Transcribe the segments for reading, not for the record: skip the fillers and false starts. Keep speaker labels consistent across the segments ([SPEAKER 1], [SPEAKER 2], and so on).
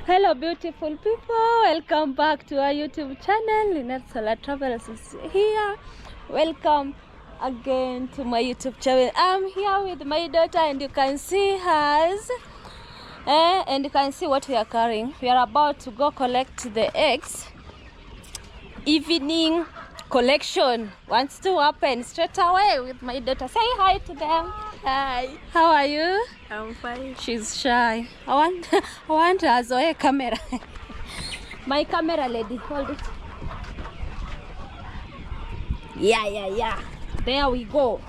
[SPEAKER 1] Hello beautiful people, welcome back to our YouTube channel. Lynette Solar Travels is here. Welcome again to my YouTube channel. I'm here with my daughter and you can see hers. And you can see what we are carrying. We are about to go collect the eggs. Evening collection wants to happen straight away with my daughter. Say hi to them.
[SPEAKER 2] Hi.
[SPEAKER 1] How are you?
[SPEAKER 2] I'm fine.
[SPEAKER 1] She's shy. I want her as a camera. My camera lady, hold it. Yeah. There we go.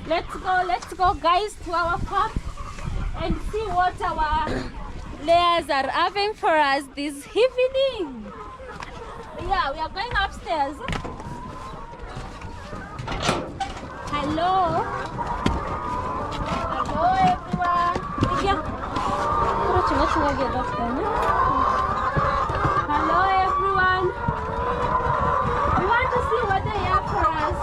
[SPEAKER 1] Let's go guys to our farm and see what our layers are having for us this evening. Yeah, we are going upstairs. Hello everyone. Hello everyone. We want to see what they have for us.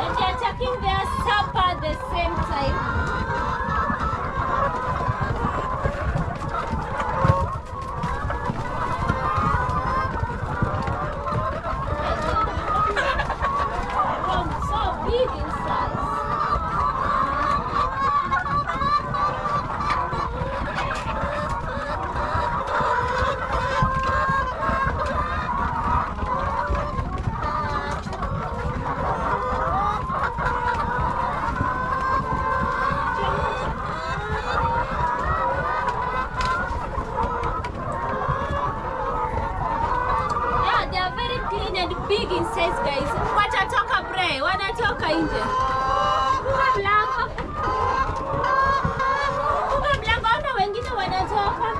[SPEAKER 1] And they are taking their supper at the same time. Big in size guys. Watatoka bre, wanatoka nje. Funga mlango. Funga mlango, ona wengine wanatoka.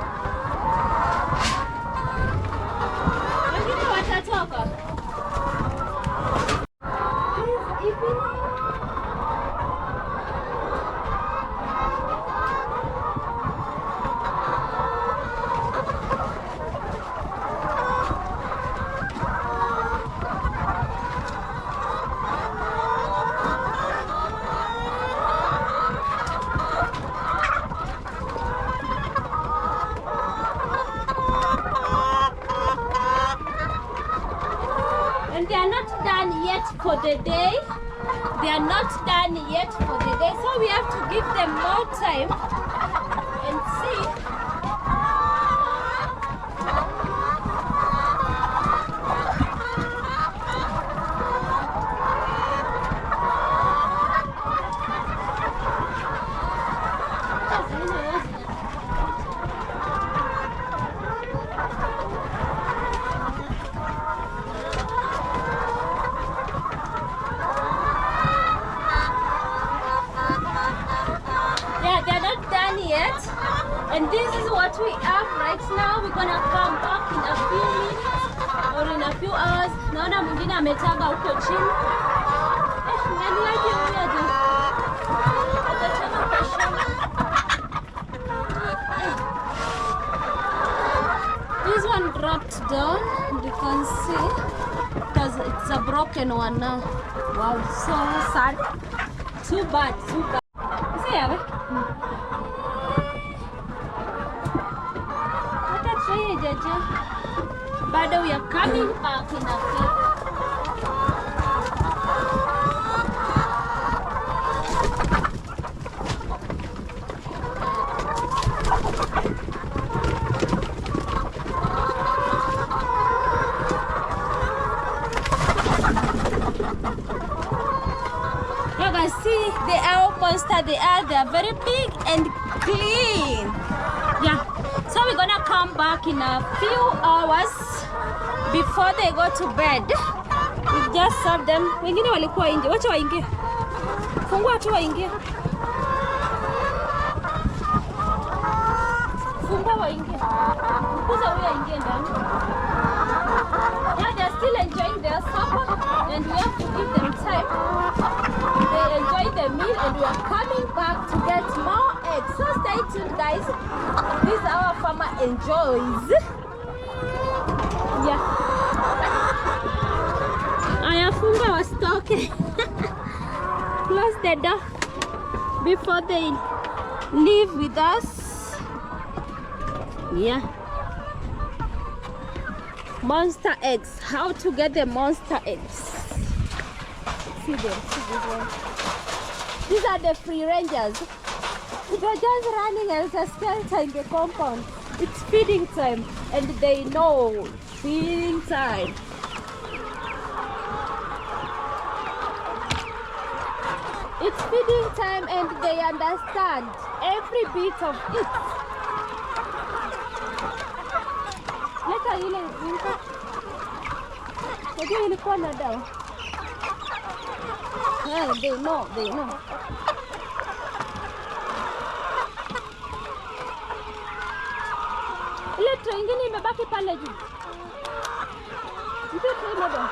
[SPEAKER 1] Wengine watatoka. And they are not done yet for the day. They are not done yet for the day. So we have to give them more time and see. Yet, and this is what we have right now. We're gonna come back in a few minutes or in a few hours. Naona mwingine ametaga huko chini. Nani aje huyu aje? Atataga kwa shamba. This one dropped down. You can see because it's a broken one now. Wow, so sad. Too bad. See ya. But we are coming back in a few. You guys see the owl monster they are very big and clean. Yeah. So we're gonna come back in a few hours before they go to bed. We just serve them. Wengine walikuwa nje. Wacha waingie. Fungua tu waingie. Fungua waingie. Kuza huyo aingie ndani. Yeah, they're still enjoying their supper and we have to give them time. They enjoy the meal and we are coming back to get more eggs. So stay tuned guys. This our farmer enjoys. Yeah. Funga wasitoke. Close the door before they leave with us. Yeah. Monster eggs. How to get the monster eggs? See them. See this one. These are the free rangers. They're just running as a skelter in the compound. It's feeding time, and they know feeding time. It's feeding time, and they understand every bit of it. Leta ile zinka. Ndio ilikuwa na dawa. Yeah, they know. Ile tray ingine imebaki pale juu. Ndio tray moja.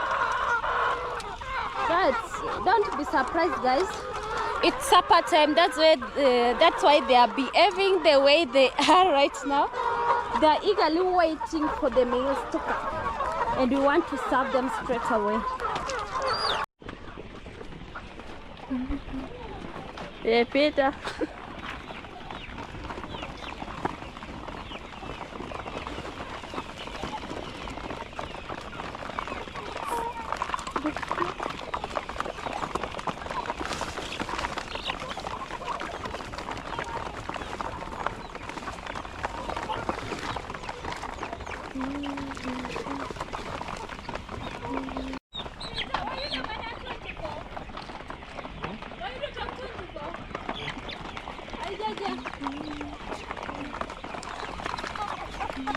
[SPEAKER 1] Don't be surprised, guys. It's supper time. That's why they are behaving the way they are right now. They are eagerly waiting for the meals to come, and we want to serve them straight away. Yeah, Peter.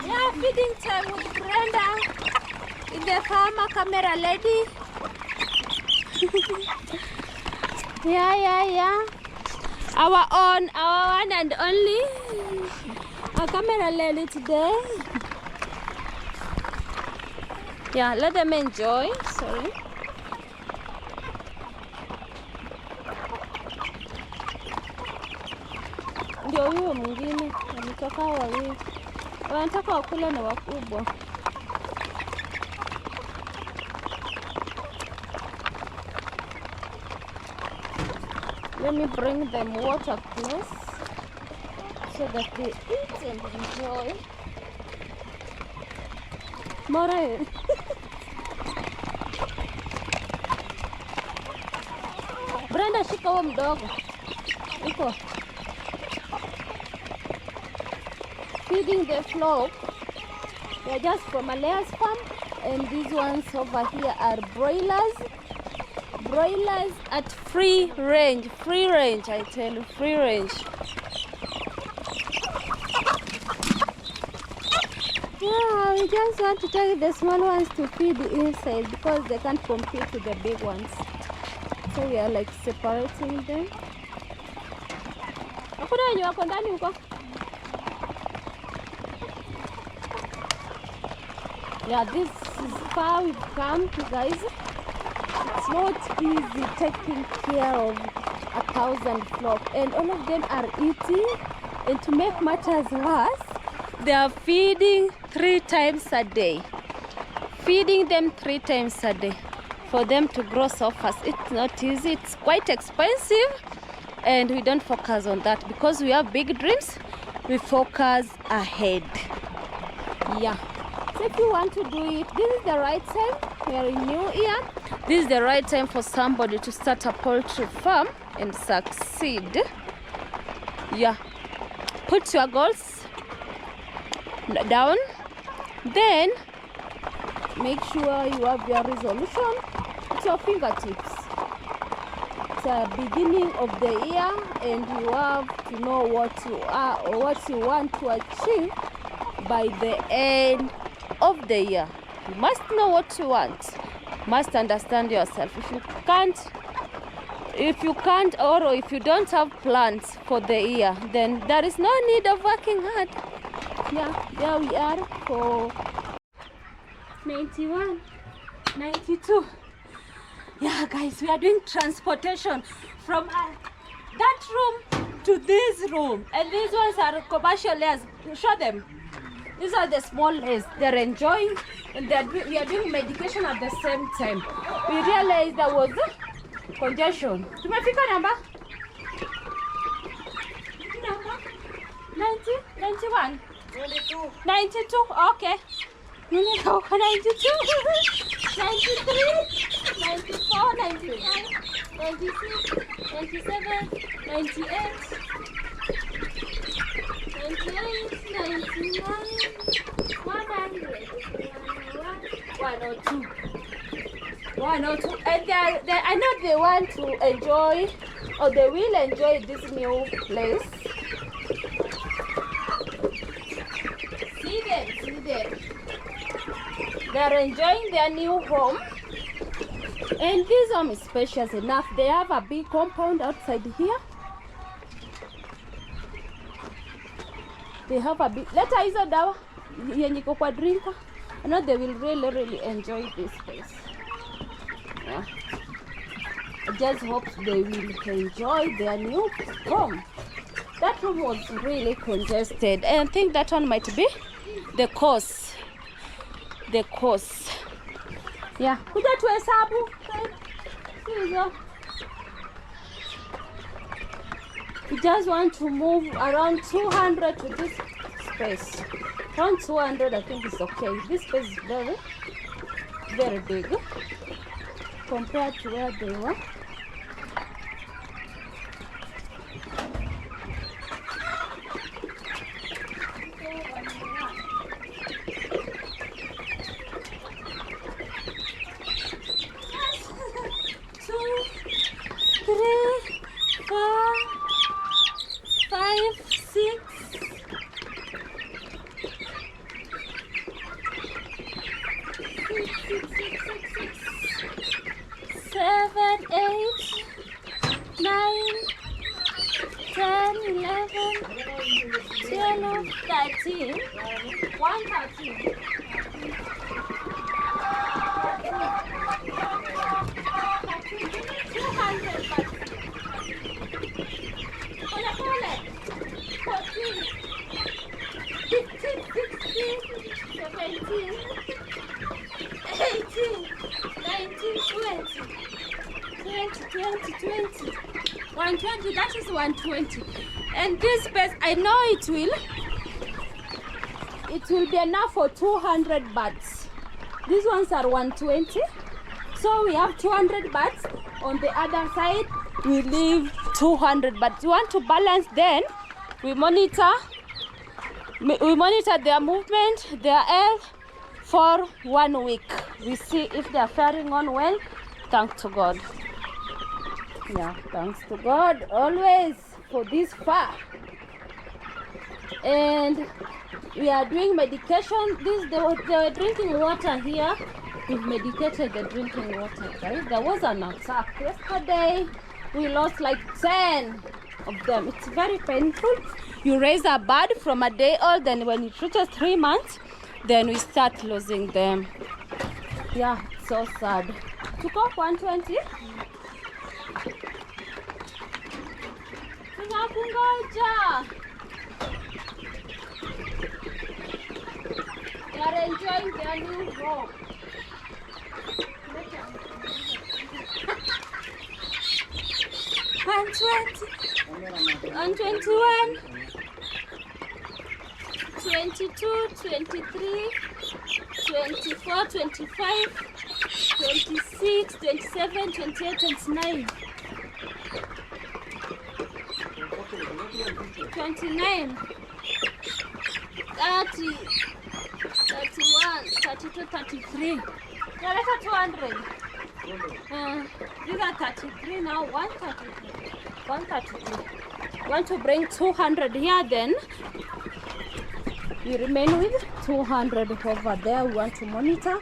[SPEAKER 1] Yeah, feeding time with Brenda in the farmer camera lady. Yeah. Our one and only our camera lady today. Yeah, let them enjoy. Sorry. Ndio huyo mwingine ametoka wawili. Wanataka wakula na wakubwa. Let me bring them water close so that they eat and enjoy. More. Brenda, shika huo mdogo. Iko. Feeding the flock. They're just from a layers farm, and these ones over here are broilers. Broilers at free range, I tell you, free range. Yeah, we just want to take the small ones to feed inside because they can't compete with the big ones. So we are like separating them. Hakuna wenye wako ndani huko. Yeah, this is far we've come to, guys. It's not easy taking care of 1,000 flock, and all of them are eating. And to make matters worse, they are feeding 3 times a day. Feeding them 3 times a day for them to grow so fast. It's not easy. It's quite expensive, and we don't focus on that because we have big dreams. We focus ahead. Yeah. So if you want to do it, this is the right time. We are in New Year. This is the right time for somebody to start a poultry farm and succeed. Yeah. Put your goals down. Then make sure you have your resolution at your fingertips. It's the beginning of the year, and you have to know what you are or what you want to achieve by the end of the year. You must know what you want. Must understand yourself. If you can't or if you don't have plans for the year, then there is no need of working hard. Yeah, there we are for 91, 92. Yeah, guys, we are doing transportation from that room to this room, and these ones are commercial layers. Show them. These are the small lays. They're enjoying, and we are doing medication at the same time. We realized there was congestion. Tumefika number? 90? 91?
[SPEAKER 2] 92.
[SPEAKER 1] 92? Okay. 92, 93, 94, 95, 96, 97, 98, 99, 100, 102. 102. And I know they want to enjoy, or they will enjoy this new place. See them. They're enjoying their new home. And this home is spacious enough. They have a big compound outside here. They have a big... Leta hizo dawa yenye iko kwa drinker. I know they will really enjoy this place. Yeah. I just hope they will enjoy their new home. That room was really congested. And I think that one might be the cause. The cause. Yeah. Kuja tuhesabu. Hizo. We just want to move around 200 to this space. Around 200, I think it's okay. This space is very big compared to where they were. That is 120. And this space, I know it will be enough for 200 birds. These ones are 120. So we have 200 birds. On the other side, we leave 200 birds. We want to balance, then we monitor their movement, their health for 1 week. We see if they are faring on well. Thanks to God. Yeah, thanks to God always for this far. And we are doing medication. They were drinking water here. We've medicated the drinking water, right? There was an attack yesterday. We lost like 10 of them. It's very painful. You raise a bird from a day old, then when it reaches 3 months, then we start losing them. Yeah, it's so sad. To go 120. Tunakungoja. They are enjoying their new home. 120, 121, 22, 23, 24, 25, 26, 27, 28, 29. 29, 30, 31, 32, 33. That's 200. These are 33 now, 133. 133. Want to bring 200 here, then we remain with 200 over there. We want to monitor